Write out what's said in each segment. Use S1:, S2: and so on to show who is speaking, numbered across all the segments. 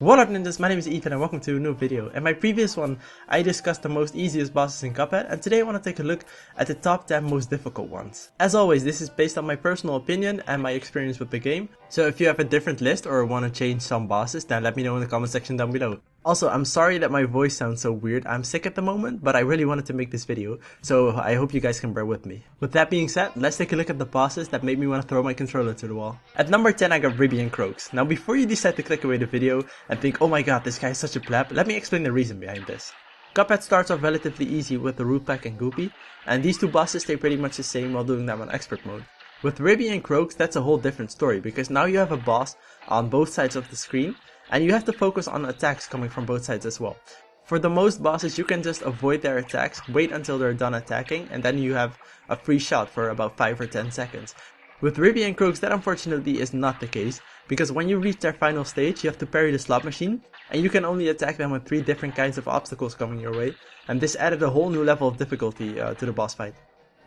S1: What up ninjas, my name is Ethan and welcome to a new video. In my previous one, I discussed the most easiest bosses in Cuphead, and today I want to take a look at the top 10 most difficult ones. As always, this is based on my personal opinion and my experience with the game, so if you have a different list or want to change some bosses, then let me know in the comment section down below. Also, I'm sorry that my voice sounds so weird. I'm sick at the moment, but I really wanted to make this video, so I hope you guys can bear with me. With that being said, let's take a look at the bosses that made me want to throw my controller to the wall. At number 10 I got Ribby and Croaks. Now before you decide to click away the video and think, oh my god, this guy is such a pleb, let me explain the reason behind this. Cuphead starts off relatively easy with the Root Pack and Goopy, and these two bosses stay pretty much the same while doing them on expert mode. With Ribby and Croaks, that's a whole different story, because now you have a boss on both sides of the screen, and you have to focus on attacks coming from both sides as well. For the most bosses, you can just avoid their attacks, wait until they're done attacking, and then you have a free shot for about 5 or 10 seconds. With Ribby and Croaks, that unfortunately is not the case, because when you reach their final stage, you have to parry the slot machine, and you can only attack them with 3 different kinds of obstacles coming your way, and this added a whole new level of difficulty to the boss fight.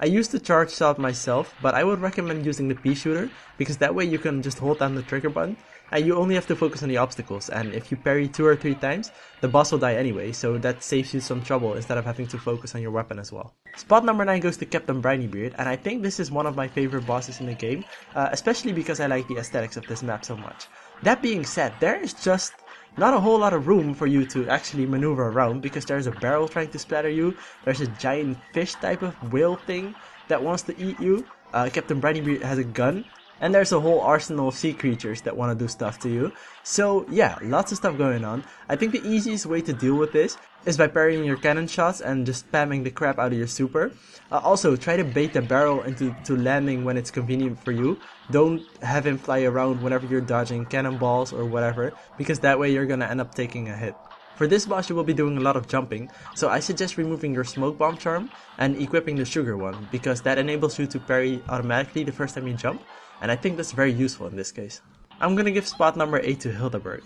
S1: I used the charge shot myself, but I would recommend using the pea shooter, because that way you can just hold down the trigger button, and you only have to focus on the obstacles, and if you parry 2 or 3 times, the boss will die anyway, so that saves you some trouble instead of having to focus on your weapon as well. Spot number 9 goes to Captain Brinybeard, and I think this is one of my favorite bosses in the game, especially because I like the aesthetics of this map so much. That being said, there is just not a whole lot of room for you to actually maneuver around, because there's a barrel trying to splatter you, there's a giant fish type of whale thing that wants to eat you, Captain Brinybeard has a gun, and there's a whole arsenal of sea creatures that want to do stuff to you. So yeah, lots of stuff going on. I think the easiest way to deal with this is by parrying your cannon shots and just spamming the crap out of your super. Also, try to bait the barrel into landing when it's convenient for you. Don't have him fly around whenever you're dodging cannonballs or whatever, because that way you're gonna end up taking a hit. For this boss you will be doing a lot of jumping, so I suggest removing your smoke bomb charm and equipping the sugar one, because that enables you to parry automatically the first time you jump, and I think that's very useful in this case. I'm gonna give spot number 8 to Hildeberg.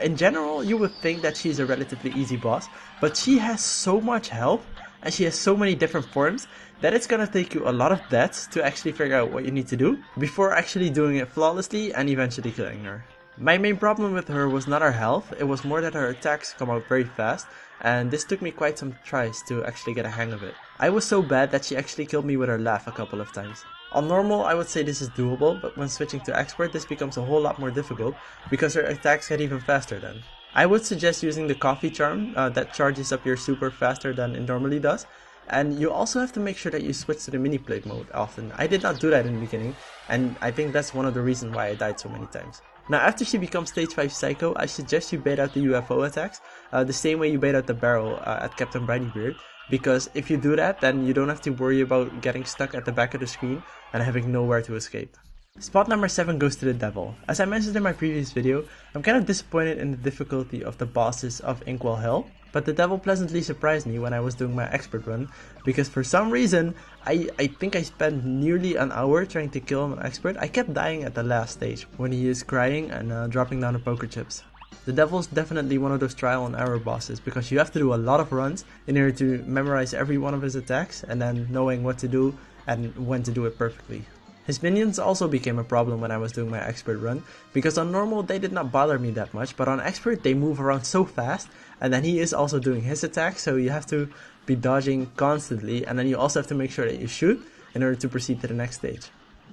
S1: In general, you would think that she's a relatively easy boss, but she has so much health and she has so many different forms that it's gonna take you a lot of deaths to actually figure out what you need to do before actually doing it flawlessly and eventually killing her. My main problem with her was not her health, it was more that her attacks come out very fast, and this took me quite some tries to actually get a hang of it. I was so bad that she actually killed me with her laugh a couple of times. On normal, I would say this is doable, but when switching to expert this becomes a whole lot more difficult, because her attacks get even faster then. I would suggest using the coffee charm, that charges up your super faster than it normally does, and you also have to make sure that you switch to the mini plate mode often. I did not do that in the beginning, and I think that's one of the reasons why I died so many times. Now after she becomes stage 5 Psycho, I suggest you bait out the UFO attacks, the same way you bait out the barrel at Captain Brinybeard, because if you do that, then you don't have to worry about getting stuck at the back of the screen and having nowhere to escape. Spot number 7 goes to the Devil. As I mentioned in my previous video, I'm kind of disappointed in the difficulty of the bosses of Inkwell Hell, but the Devil pleasantly surprised me when I was doing my expert run, because for some reason, I think I spent nearly an hour trying to kill him on expert. I kept dying at the last stage, when he is crying and dropping down the poker chips. The Devil is definitely one of those trial and error bosses, because you have to do a lot of runs in order to memorize every one of his attacks, and then knowing what to do and when to do it perfectly. His minions also became a problem when I was doing my expert run, because on normal they did not bother me that much, but on expert they move around so fast, and then he is also doing his attacks, so you have to be dodging constantly, and then you also have to make sure that you shoot in order to proceed to the next stage.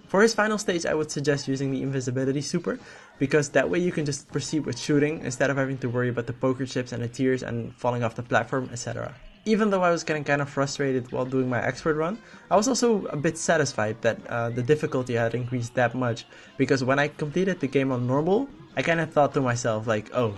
S1: For his final stage I would suggest using the invisibility super, because that way you can just proceed with shooting instead of having to worry about the poker chips and the tears and falling off the platform, etc. Even though I was getting kind of frustrated while doing my expert run, I was also a bit satisfied that the difficulty had increased that much, because when I completed the game on normal, I kind of thought to myself like, oh,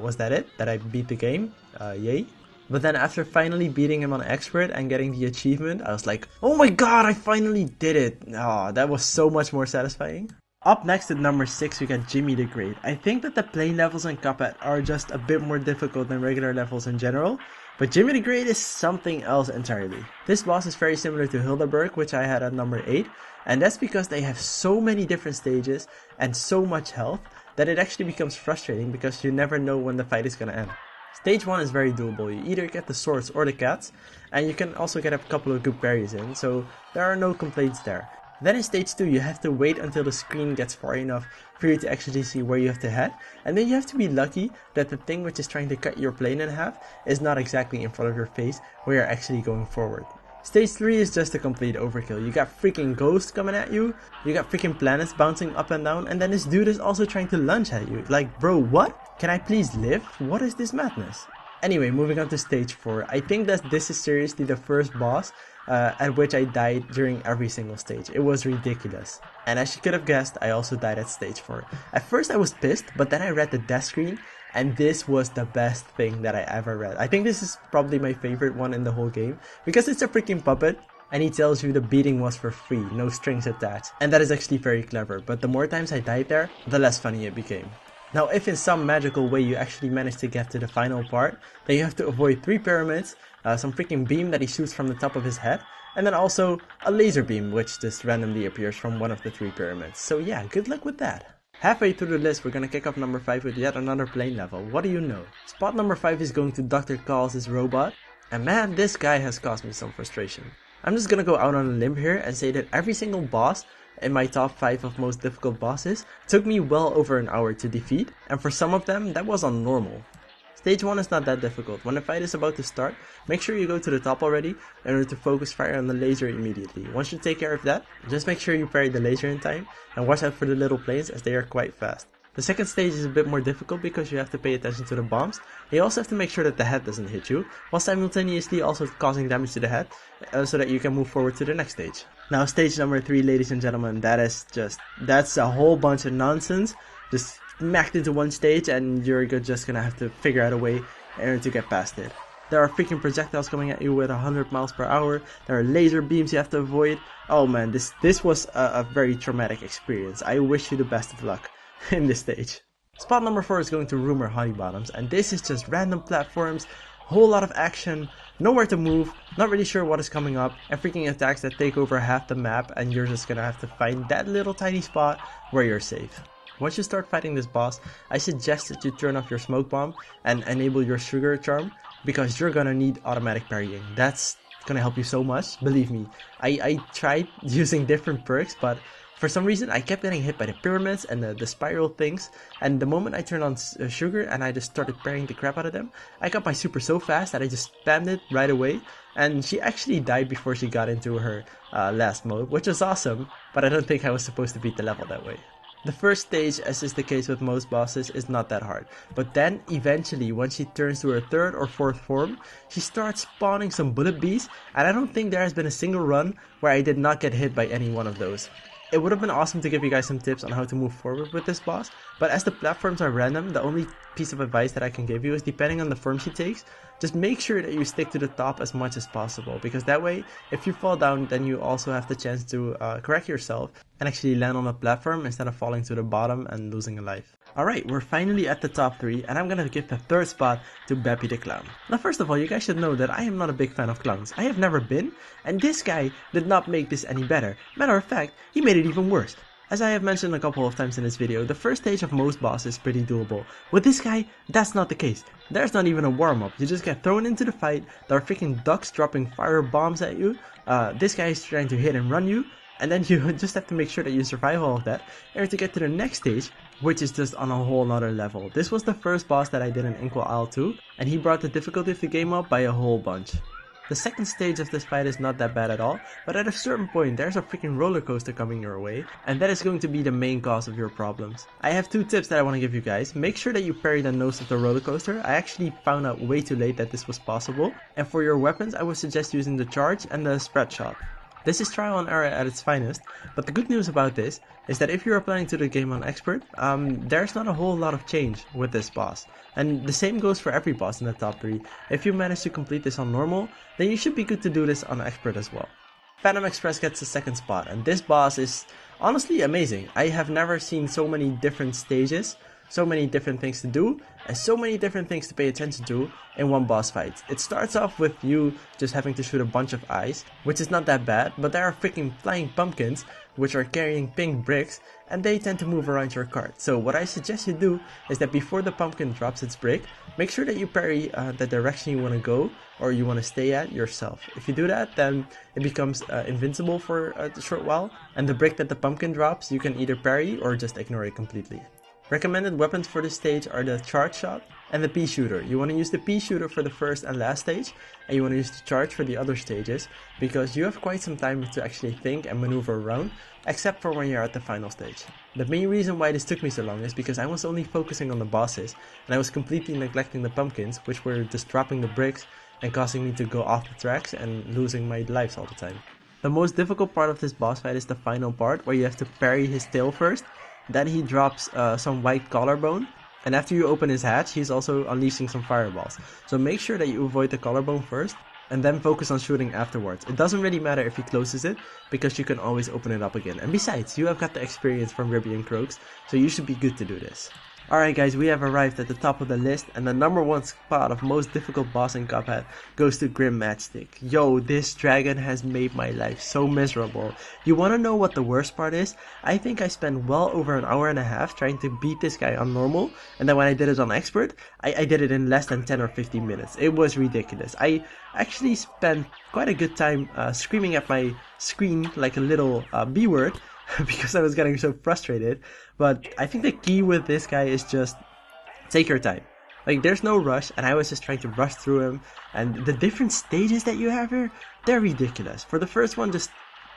S1: was that it? That I beat the game? Yay? But then after finally beating him on expert and getting the achievement, I was like, oh my god, I finally did it! Oh, that was so much more satisfying. Up next at number 6 we got Jimmy the Great. I think that the plain levels in Cuphead are just a bit more difficult than regular levels in general, but Jimmy the Great is something else entirely. This boss is very similar to Hildeberg, which I had at number 8, and that's because they have so many different stages and so much health that it actually becomes frustrating, because you never know when the fight is gonna end. Stage 1 is very doable. You either get the swords or the cats, and you can also get a couple of good parries in, so there are no complaints there. Then in stage 2 you have to wait until the screen gets far enough for you to actually see where you have to head, and then you have to be lucky that the thing which is trying to cut your plane in half is not exactly in front of your face where you're actually going forward. Stage 3 is just a complete overkill. You got freaking ghosts coming at you, you got freaking planets bouncing up and down, and then this dude is also trying to lunge at you. Like, bro, what? Can I please live? What is this madness? Anyway, moving on to stage 4. I think that this is seriously the first boss at which I died during every single stage. It was ridiculous. And as you could have guessed, I also died at stage 4. At first I was pissed, but then I read the death screen, and this was the best thing that I ever read. I think this is probably my favorite one in the whole game, because it's a freaking puppet, and he tells you the beating was for free, no strings attached. And that is actually very clever, but the more times I died there, the less funny it became. Now, if in some magical way you actually manage to get to the final part, then you have to avoid 3 pyramids, some freaking beam that he shoots from the top of his head, and then also a laser beam which just randomly appears from one of the 3 pyramids. So yeah, good luck with that. Halfway through the list, we're gonna kick off number 5 with yet another plane level. What do you know? Spot number 5 is going to Dr. Calls' robot, and man, this guy has caused me some frustration. I'm just gonna go out on a limb here and say that every single boss in my top 5 of most difficult bosses took me well over an hour to defeat, and for some of them that was on normal. Stage 1 is not that difficult. When the fight is about to start, make sure you go to the top already in order to focus fire on the laser immediately. Once you take care of that, just make sure you parry the laser in time and watch out for the little planes as they are quite fast. The second stage is a bit more difficult because you have to pay attention to the bombs. You also have to make sure that the head doesn't hit you, while simultaneously also causing damage to the head, so that you can move forward to the next stage. Now stage number 3, ladies and gentlemen, that's a whole bunch of nonsense, just smacked into one stage, and you're just gonna have to figure out a way in order to get past it. There are freaking projectiles coming at you with 100 miles per hour, there are laser beams you have to avoid. Oh man, this was a very traumatic experience. I wish you the best of luck in this stage. Spot number 4 is going to Rumor Honey Bottoms, and this is just random platforms, whole lot of action, nowhere to move, not really sure what is coming up, and freaking attacks that take over half the map, and you're just gonna have to find that little tiny spot where you're safe. Once you start fighting this boss, I suggest that you turn off your smoke bomb and enable your sugar charm, because you're gonna need automatic parrying. That's gonna help you so much, believe me. I tried using different perks, but for some reason I kept getting hit by the pyramids and the spiral things, and the moment I turned on sugar and I just started parrying the crap out of them, I got my super so fast that I just spammed it right away, and she actually died before she got into her last mode, which was awesome, but I don't think I was supposed to beat the level that way. The first stage, as is the case with most bosses, is not that hard, but then eventually when she turns to her 3rd or 4th form, she starts spawning some bullet bees, and I don't think there has been a single run where I did not get hit by any one of those. It would have been awesome to give you guys some tips on how to move forward with this boss, but as the platforms are random, the only piece of advice that I can give you is, depending on the form she takes, just make sure that you stick to the top as much as possible, because that way, if you fall down, then you also have the chance to correct yourself and actually land on a platform instead of falling to the bottom and losing a life. Alright, we're finally at the top 3, and I'm gonna give the 3rd spot to Beppy the Clown. Now first of all, you guys should know that I am not a big fan of clowns. I have never been, and this guy did not make this any better. Matter of fact, he made it even worse. As I have mentioned a couple of times in this video, the first stage of most bosses is pretty doable. With this guy, that's not the case. There's not even a warm-up. You just get thrown into the fight, there are freaking ducks dropping fire bombs at you, this guy is trying to hit and run you, and then you just have to make sure that you survive all of that in order to get to the next stage, which is just on a whole nother level. This was the first boss that I did in Inkwell Isle 2, and he brought the difficulty of the game up by a whole bunch. The second stage of this fight is not that bad at all, but at a certain point there's a freaking roller coaster coming your way, and that is going to be the main cause of your problems. I have 2 tips that I want to give you guys. Make sure that you parry the nose of the roller coaster. I actually found out way too late that this was possible, and for your weapons I would suggest using the charge and the spread shot. This is trial and error at its finest, but the good news about this is that if you're applying to the game on expert, there's not a whole lot of change with this boss. And the same goes for every boss in the top 3. If you manage to complete this on normal, then you should be good to do this on expert as well. Phantom Express gets the 2nd spot, and this boss is honestly amazing. I have never seen so many different stages, so many different things to do, and so many different things to pay attention to in one boss fight. It starts off with you just having to shoot a bunch of eyes, which is not that bad, but there are freaking flying pumpkins which are carrying pink bricks, and they tend to move around your cart. So what I suggest you do is that before the pumpkin drops its brick, make sure that you parry the direction you want to go or you want to stay at yourself. If you do that, then it becomes invincible for a short while, and the brick that the pumpkin drops you can either parry or just ignore it completely. Recommended weapons for this stage are the charge shot and the pea shooter. You want to use the pea shooter for the first and last stage, and you want to use the charge for the other stages, because you have quite some time to actually think and maneuver around, except for when you're at the final stage. The main reason why this took me so long is because I was only focusing on the bosses, and I was completely neglecting the pumpkins, which were just dropping the bricks and causing me to go off the tracks and losing my lives all the time. The most difficult part of this boss fight is the final part, where you have to parry his tail first. Then he drops some white collarbone, and after you open his hatch, he's also unleashing some fireballs. So make sure that you avoid the collarbone first, and then focus on shooting afterwards. It doesn't really matter if he closes it, because you can always open it up again. And besides, you have got the experience from Ribby and Croaks, so you should be good to do this. Alright guys, we have arrived at the top of the list, and the number one spot of most difficult boss in Cuphead goes to Grim Matchstick. Yo, this dragon has made my life so miserable. You wanna know what the worst part is? I think I spent well over an hour and a half trying to beat this guy on normal, and then when I did it on expert, I did it in less than 10 or 15 minutes. It was ridiculous. I actually spent quite a good time screaming at my screen like a little B word, because I was getting so frustrated. But I think the key with this guy is just take your time. Like, there's no rush, and I was just trying to rush through him, and the different stages that you have here, they're ridiculous. For the first one, just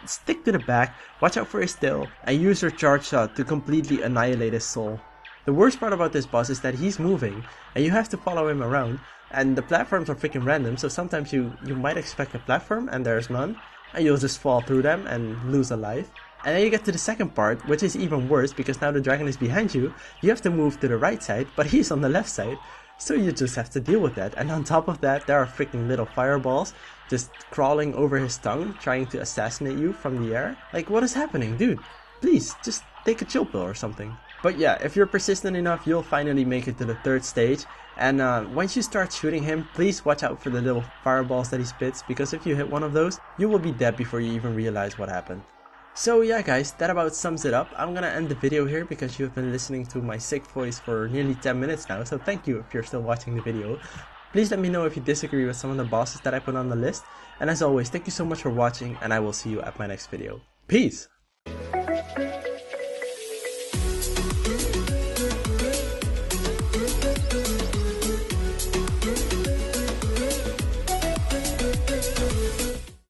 S1: stick to the back, watch out for his tail, and use your charge shot to completely annihilate his soul. The worst part about this boss is that he's moving, and you have to follow him around, and the platforms are freaking random, so sometimes you might expect a platform and there's none, and you'll just fall through them and lose a life. And then you get to the second part, which is even worse, because now the dragon is behind you, you have to move to the right side, but he's on the left side, so you just have to deal with that. And on top of that, there are freaking little fireballs just crawling over his tongue, trying to assassinate you from the air. Like, what is happening, dude? Please, just take a chill pill or something. But yeah, if you're persistent enough, you'll finally make it to the third stage. And once you start shooting him, please watch out for the little fireballs that he spits, because if you hit one of those, you will be dead before you even realize what happened. So yeah guys, that about sums it up. I'm gonna end the video here because you've been listening to my sick voice for nearly 10 minutes now, so thank you if you're still watching the video. Please let me know if you disagree with some of the bosses that I put on the list, and as always, thank you so much for watching, and I will see you at my next video. Peace!